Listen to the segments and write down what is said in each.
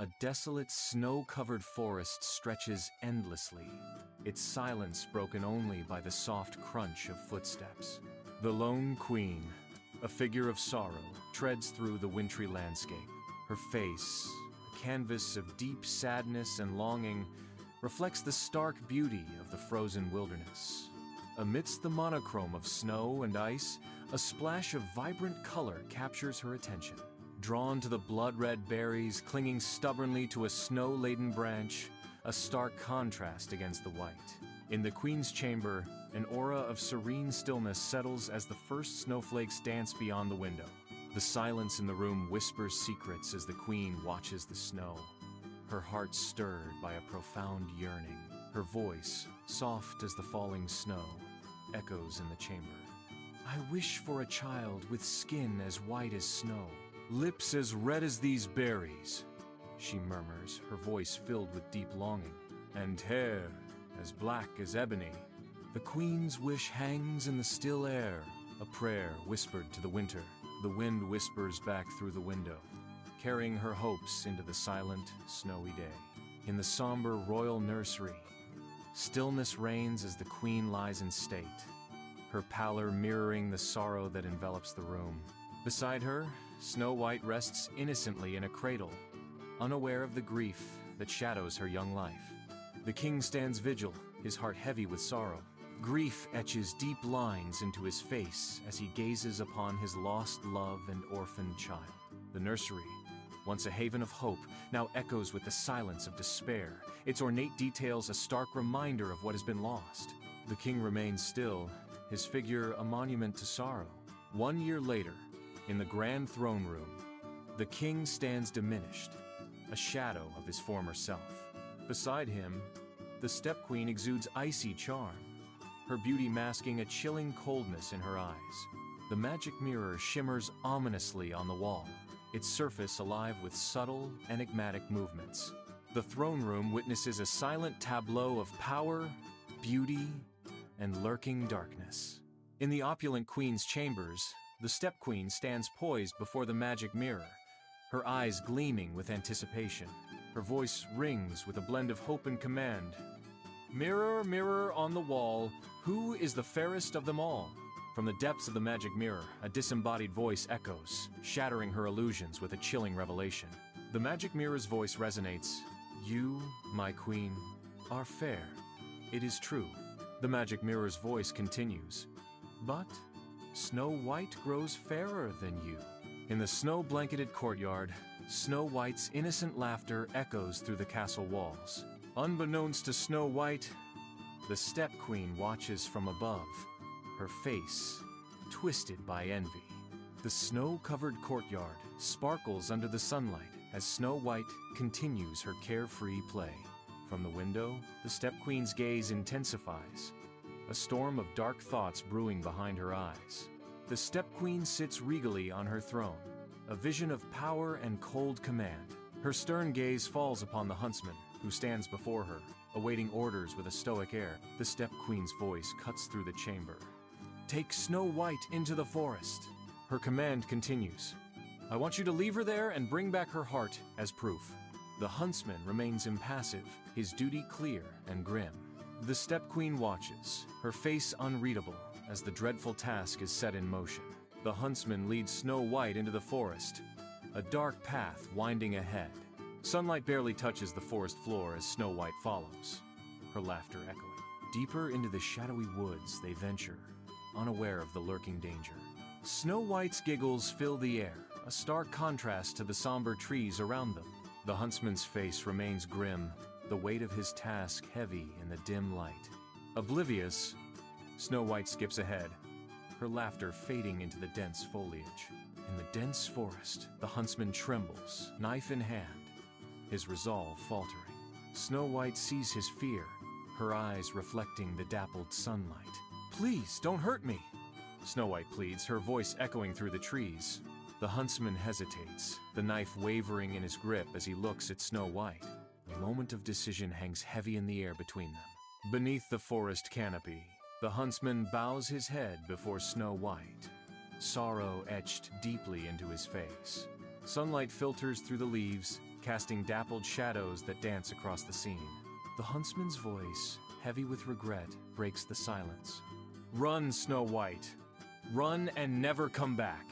A desolate, snow-covered forest stretches endlessly, its silence broken only by the soft crunch of footsteps. The lone queen, a figure of sorrow, treads through the wintry landscape. Her face, a canvas of deep sadness and longing, reflects the stark beauty of the frozen wilderness. Amidst the monochrome of snow and ice, a splash of vibrant color captures her attention. Drawn to the blood-red berries clinging stubbornly to a snow-laden branch, a stark contrast against the white. In the queen's chamber, an aura of serene stillness settles as the first snowflakes dance beyond the window. The silence in the room whispers secrets as the queen watches the snow, her heart stirred by a profound yearning. Her voice, soft as the falling snow, echoes in the chamber. "I wish for a child with skin as white as snow, lips as red as these berries," she murmurs, her voice filled with deep longing, "and hair as black as ebony." The queen's wish hangs in the still air, a prayer whispered to the winter. The wind whispers back through the window, carrying her hopes into the silent, snowy day. In the somber royal nursery, stillness reigns as the queen lies in state, her pallor mirroring the sorrow that envelops the room. Beside her, Snow White rests innocently in a cradle, unaware of the grief that shadows her young life. The king stands vigil, his heart heavy with sorrow. Grief etches deep lines into his face as he gazes upon his lost love and orphaned child. The nursery, once a haven of hope, now echoes with the silence of despair, its ornate details a stark reminder of what has been lost. The king remains still, his figure a monument to sorrow. 1 year later, in the grand throne room, the king stands diminished, a shadow of his former self. Beside him, the step queen exudes icy charm, her beauty masking a chilling coldness in her eyes. The magic mirror shimmers ominously on the wall, its surface alive with subtle, enigmatic movements. The throne room witnesses a silent tableau of power, beauty, and lurking darkness. In the opulent queen's chambers, the step queen stands poised before the magic mirror, her eyes gleaming with anticipation. Her voice rings with a blend of hope and command. "Mirror, mirror on the wall, who is the fairest of them all?" From the depths of the magic mirror, a disembodied voice echoes, shattering her illusions with a chilling revelation. The magic mirror's voice resonates. "You, my queen, are fair. It is true." The magic mirror's voice continues. "But Snow White grows fairer than you." In the snow-blanketed courtyard, Snow White's innocent laughter echoes through the castle walls. Unbeknownst to Snow White, the step queen watches from above, her face twisted by envy. The snow-covered courtyard sparkles under the sunlight as Snow White continues her carefree play. From the window, the step queen's gaze intensifies, a storm of dark thoughts brewing behind her eyes. The step queen sits regally on her throne, a vision of power and cold command. Her stern gaze falls upon the huntsman, who stands before her, awaiting orders with a stoic air. The step queen's voice cuts through the chamber. "Take Snow White into the forest." Her command continues. "I want you to leave her there and bring back her heart as proof." The huntsman remains impassive, his duty clear and grim. The step queen watches, her face unreadable, as the dreadful task is set in motion. The huntsman leads Snow White into the forest, a dark path winding ahead. Sunlight barely touches the forest floor as Snow White follows, her laughter echoing. Deeper into the shadowy woods they venture, unaware of the lurking danger. Snow White's giggles fill the air, a stark contrast to the somber trees around them. The huntsman's face remains grim, the weight of his task heavy in the dim light. Oblivious, Snow White skips ahead, her laughter fading into the dense foliage. In the dense forest, the huntsman trembles, knife in hand, his resolve faltering. Snow White sees his fear, her eyes reflecting the dappled sunlight. "Please, don't hurt me," Snow White pleads, her voice echoing through the trees. The huntsman hesitates, the knife wavering in his grip as he looks at Snow White. A moment of decision hangs heavy in the air between them. Beneath the forest canopy, the huntsman bows his head before Snow White, sorrow etched deeply into his face. Sunlight filters through the leaves, casting dappled shadows that dance across the scene. The huntsman's voice, heavy with regret, breaks the silence. "Run, Snow White! Run and never come back!"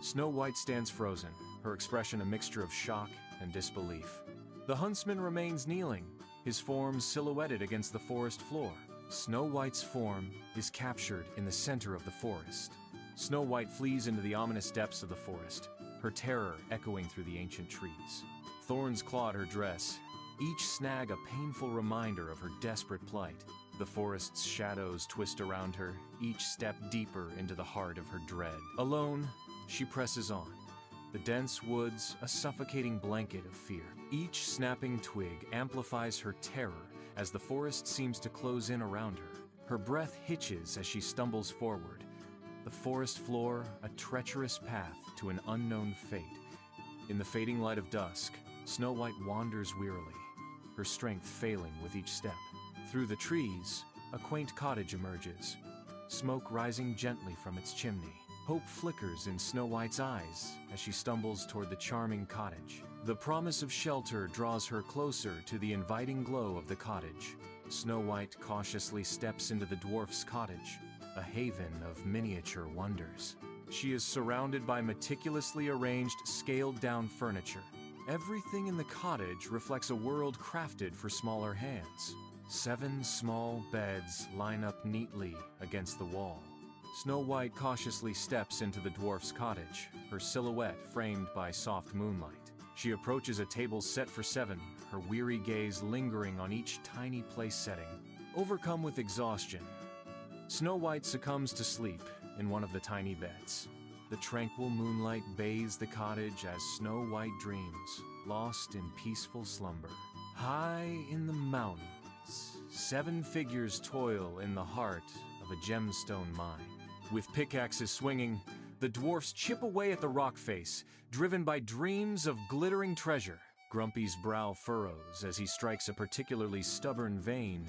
Snow White stands frozen, her expression a mixture of shock and disbelief. The huntsman remains kneeling, his form silhouetted against the forest floor. Snow White's form is captured in the center of the forest. Snow White flees into the ominous depths of the forest, her terror echoing through the ancient trees. Thorns claw at her dress, each snag a painful reminder of her desperate plight. The forest's shadows twist around her, each step deeper into the heart of her dread. Alone, she presses on. The dense woods, a suffocating blanket of fear. Each snapping twig amplifies her terror as the forest seems to close in around her. Her breath hitches as she stumbles forward. The forest floor, a treacherous path to an unknown fate. In the fading light of dusk, Snow White wanders wearily, her strength failing with each step. Through the trees, a quaint cottage emerges, smoke rising gently from its chimney. Hope flickers in Snow White's eyes as she stumbles toward the charming cottage. The promise of shelter draws her closer to the inviting glow of the cottage. Snow White cautiously steps into the dwarf's cottage, a haven of miniature wonders. She is surrounded by meticulously arranged, scaled-down furniture. Everything in the cottage reflects a world crafted for smaller hands. 7 small beds line up neatly against the wall. Snow White cautiously steps into the dwarf's cottage, her silhouette framed by soft moonlight. She approaches a table set for 7, her weary gaze lingering on each tiny place setting. Overcome with exhaustion, Snow White succumbs to sleep in one of the tiny beds. The tranquil moonlight bathes the cottage as Snow White dreams, lost in peaceful slumber. High in the mountains, 7 figures toil in the heart of a gemstone mine. With pickaxes swinging, the dwarfs chip away at the rock face, driven by dreams of glittering treasure. Grumpy's brow furrows as he strikes a particularly stubborn vein,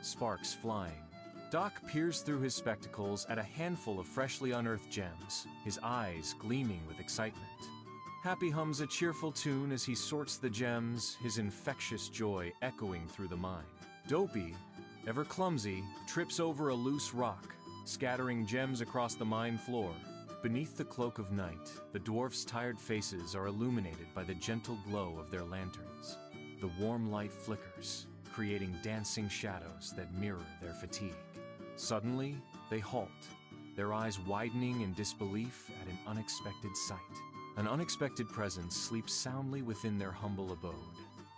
sparks flying. Doc peers through his spectacles at a handful of freshly unearthed gems, his eyes gleaming with excitement. Happy hums a cheerful tune as he sorts the gems, his infectious joy echoing through the mine. Dopey, ever clumsy, trips over a loose rock, scattering gems across the mine floor. Beneath the cloak of night, the dwarfs' tired faces are illuminated by the gentle glow of their lanterns. The warm light flickers, creating dancing shadows that mirror their fatigue. Suddenly, they halt, their eyes widening in disbelief at an unexpected sight. An unexpected presence sleeps soundly within their humble abode.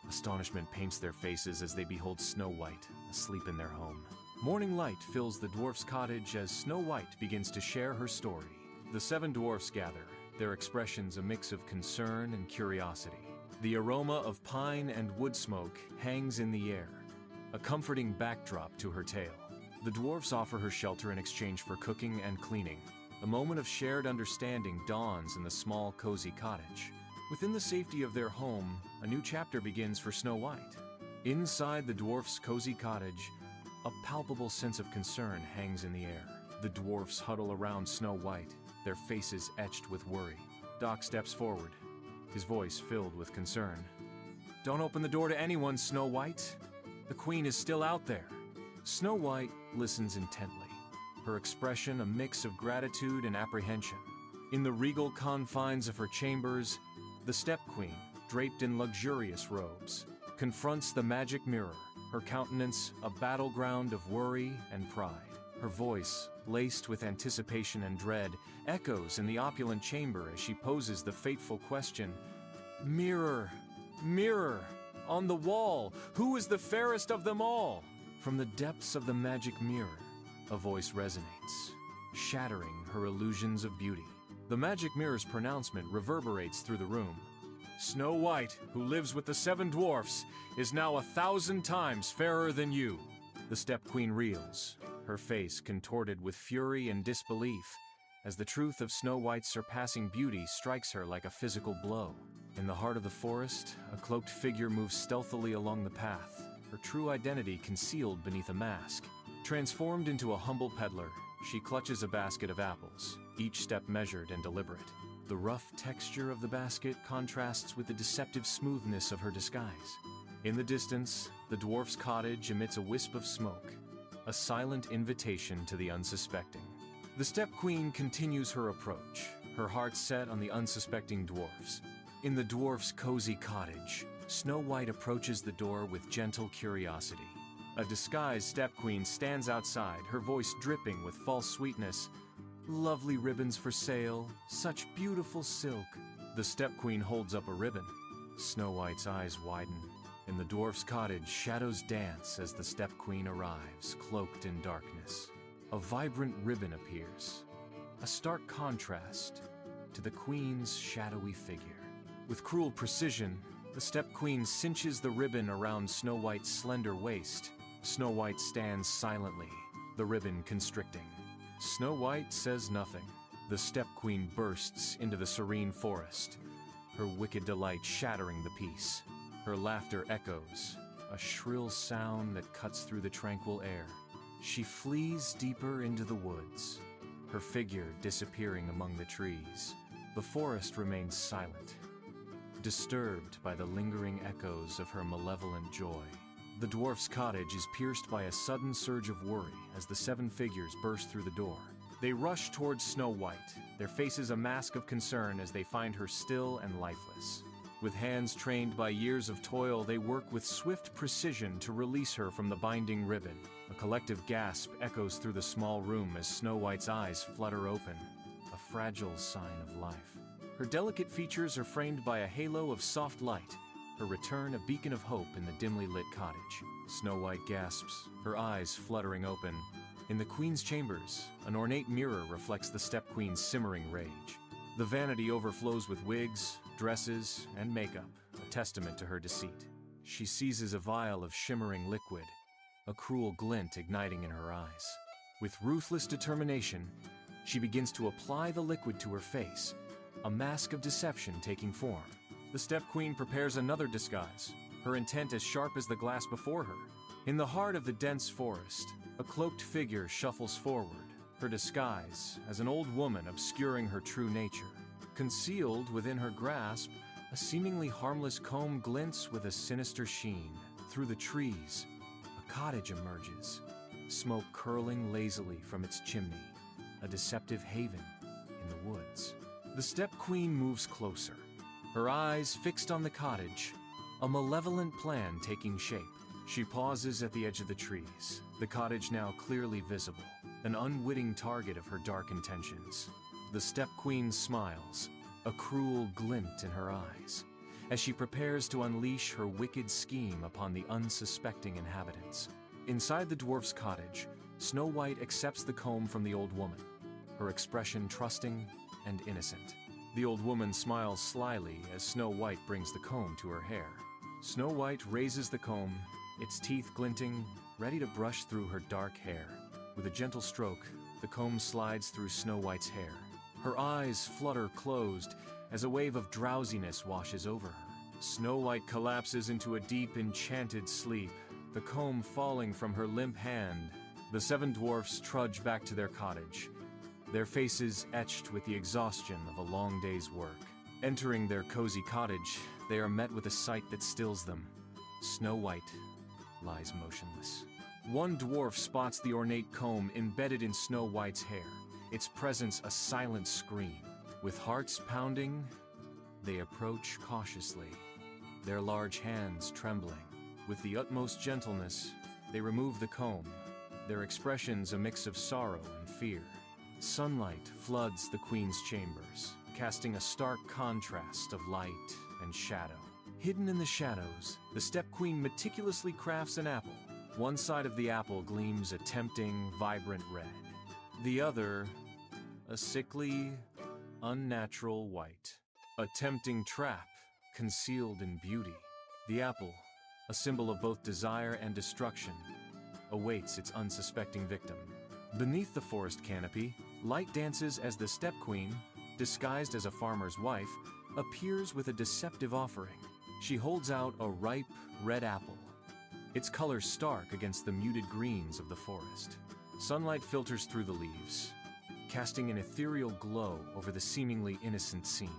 Astonishment paints their faces as they behold Snow White, asleep in their home. Morning light fills the dwarf's cottage as Snow White begins to share her story. The 7 dwarfs gather, their expressions a mix of concern and curiosity. The aroma of pine and wood smoke hangs in the air, a comforting backdrop to her tale. The dwarfs offer her shelter in exchange for cooking and cleaning. A moment of shared understanding dawns in the small, cozy cottage. Within the safety of their home, a new chapter begins for Snow White. Inside the dwarfs' cozy cottage, a palpable sense of concern hangs in the air. The dwarfs huddle around Snow White, their faces etched with worry. Doc steps forward, his voice filled with concern. "Don't open the door to anyone, Snow White. The queen is still out there." Snow White listens intently, her expression a mix of gratitude and apprehension. In the regal confines of her chambers, the Step Queen, draped in luxurious robes, confronts the magic mirror, her countenance a battleground of worry and pride. Her voice, laced with anticipation and dread, echoes in the opulent chamber as she poses the fateful question, "Mirror, mirror, on the wall, who is the fairest of them all?" From the depths of the magic mirror, a voice resonates, shattering her illusions of beauty. The magic mirror's pronouncement reverberates through the room. "Snow White, who lives with the 7 dwarfs, is now 1,000 times fairer than you." The Step Queen reels, her face contorted with fury and disbelief, as the truth of Snow White's surpassing beauty strikes her like a physical blow. In the heart of the forest, a cloaked figure moves stealthily along the path, her true identity concealed beneath a mask. Transformed into a humble peddler, she clutches a basket of apples, each step measured and deliberate. The rough texture of the basket contrasts with the deceptive smoothness of her disguise. In the distance, the dwarf's cottage emits a wisp of smoke, a silent invitation to the unsuspecting. The Step Queen continues her approach, her heart set on the unsuspecting dwarfs. In the dwarf's cozy cottage, Snow White approaches the door with gentle curiosity. A disguised Step Queen stands outside, her voice dripping with false sweetness. Lovely ribbons for sale, such beautiful silk. The Step Queen holds up a ribbon. Snow White's eyes widen. In the dwarf's cottage, shadows dance as the Step Queen arrives, cloaked in darkness. A vibrant ribbon appears, a stark contrast to the Queen's shadowy figure. With cruel precision, the Step Queen cinches the ribbon around Snow White's slender waist. Snow White stands silently, the ribbon constricting. Snow White says nothing. The Step Queen bursts into the serene forest, her wicked delight shattering the peace. Her laughter echoes, a shrill sound that cuts through the tranquil air. She flees deeper into the woods, her figure disappearing among the trees. The forest remains silent, disturbed by the lingering echoes of her malevolent joy. The dwarf's cottage is pierced by a sudden surge of worry as the seven figures burst through the door. They rush towards Snow White, their faces a mask of concern as they find her still and lifeless. With hands trained by years of toil, they work with swift precision to release her from the binding ribbon. A collective gasp echoes through the small room as Snow White's eyes flutter open, a fragile sign of life. Her delicate features are framed by a halo of soft light, her return a beacon of hope in the dimly lit cottage. Snow White gasps, her eyes fluttering open. In the Queen's chambers, an ornate mirror reflects the Step Queen's simmering rage. The vanity overflows with wigs, dresses, and makeup, a testament to her deceit. She seizes a vial of shimmering liquid, a cruel glint igniting in her eyes. With ruthless determination, she begins to apply the liquid to her face, a mask of deception taking form. The Step Queen prepares another disguise, her intent as sharp as the glass before her. In the heart of the dense forest, a cloaked figure shuffles forward, her disguise as an old woman obscuring her true nature. Concealed within her grasp, a seemingly harmless comb glints with a sinister sheen. Through the trees, a cottage emerges, smoke curling lazily from its chimney, a deceptive haven in the woods. The Step Queen moves closer, her eyes fixed on the cottage, a malevolent plan taking shape. She pauses at the edge of the trees, the cottage now clearly visible, an unwitting target of her dark intentions. The Step Queen smiles, a cruel glint in her eyes, as she prepares to unleash her wicked scheme upon the unsuspecting inhabitants. Inside the dwarf's cottage, Snow White accepts the comb from the old woman, her expression trusting and innocent. The old woman smiles slyly as Snow White brings the comb to her hair. Snow White raises the comb, its teeth glinting, ready to brush through her dark hair. With a gentle stroke, the comb slides through Snow White's hair. Her eyes flutter closed as a wave of drowsiness washes over her. Snow White collapses into a deep, enchanted sleep, the comb falling from her limp hand. The seven dwarfs trudge back to their cottage, their faces etched with the exhaustion of a long day's work. Entering their cozy cottage, they are met with a sight that stills them. Snow White lies motionless. One dwarf spots the ornate comb embedded in Snow White's hair, its presence a silent scream. With hearts pounding, they approach cautiously, their large hands trembling. With the utmost gentleness, they remove the comb, their expressions a mix of sorrow and fear. Sunlight floods the Queen's chambers, casting a stark contrast of light and shadow. Hidden in the shadows, the Step Queen meticulously crafts an apple. One side of the apple gleams a tempting, vibrant red. The other, a sickly, unnatural white. A tempting trap, concealed in beauty. The apple, a symbol of both desire and destruction, awaits its unsuspecting victim. Beneath the forest canopy, light dances as the Step Queen, disguised as a farmer's wife, appears with a deceptive offering. She holds out a ripe, red apple, its color stark against the muted greens of the forest. Sunlight filters through the leaves, casting an ethereal glow over the seemingly innocent scene.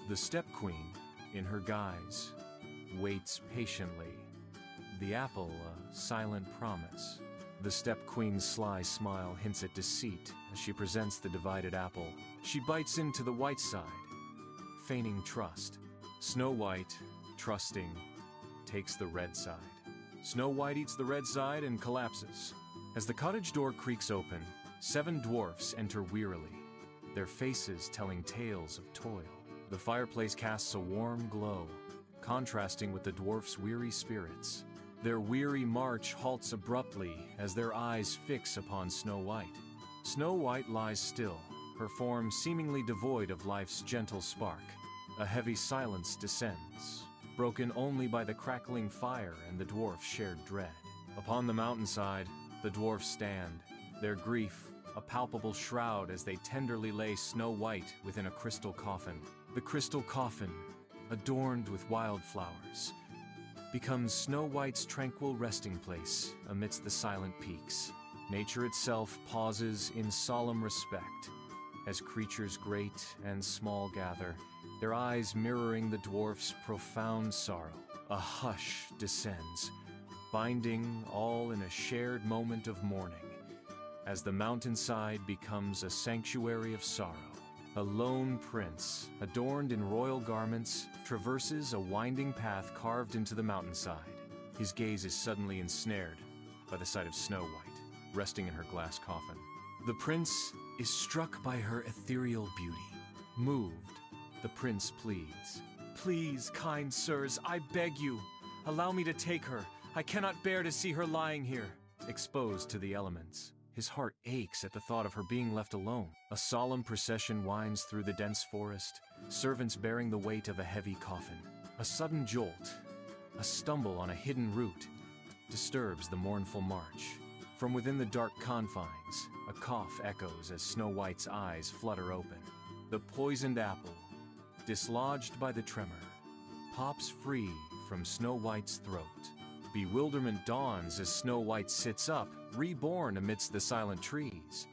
The Step Queen, in her guise, waits patiently. The apple, a silent promise. The Step Queen's sly smile hints at deceit as she presents the divided apple. She bites into the white side, feigning trust. Snow White, trusting, takes the red side. Snow White eats the red side and collapses. As the cottage door creaks open, 7 dwarfs enter wearily, their faces telling tales of toil. The fireplace casts a warm glow, contrasting with the dwarfs' weary spirits. Their weary march halts abruptly as their eyes fix upon Snow White. Snow White lies still, her form seemingly devoid of life's gentle spark. A heavy silence descends, broken only by the crackling fire and the dwarfs' shared dread. Upon the mountainside, the dwarfs stand, their grief a palpable shroud as they tenderly lay Snow White within a crystal coffin. The crystal coffin, adorned with wildflowers, becomes Snow White's tranquil resting place amidst the silent peaks. Nature itself pauses in solemn respect as creatures great and small gather, their eyes mirroring the dwarf's profound sorrow. A hush descends, binding all in a shared moment of mourning, as the mountainside becomes a sanctuary of sorrow. A lone prince, adorned in royal garments, traverses a winding path carved into the mountainside. His gaze is suddenly ensnared by the sight of Snow White, resting in her glass coffin. The prince is struck by her ethereal beauty. Moved, the prince pleads, "Please, kind sirs, I beg you, allow me to take her. I cannot bear to see her lying here." Exposed to the elements, his heart aches at the thought of her being left alone. A solemn procession winds through the dense forest, servants bearing the weight of a heavy coffin. A sudden jolt, a stumble on a hidden route, disturbs the mournful march. From within the dark confines, a cough echoes as Snow White's eyes flutter open. The poisoned apple, dislodged by the tremor, pops free from Snow White's throat. Bewilderment dawns as Snow White sits up, reborn amidst the silent trees.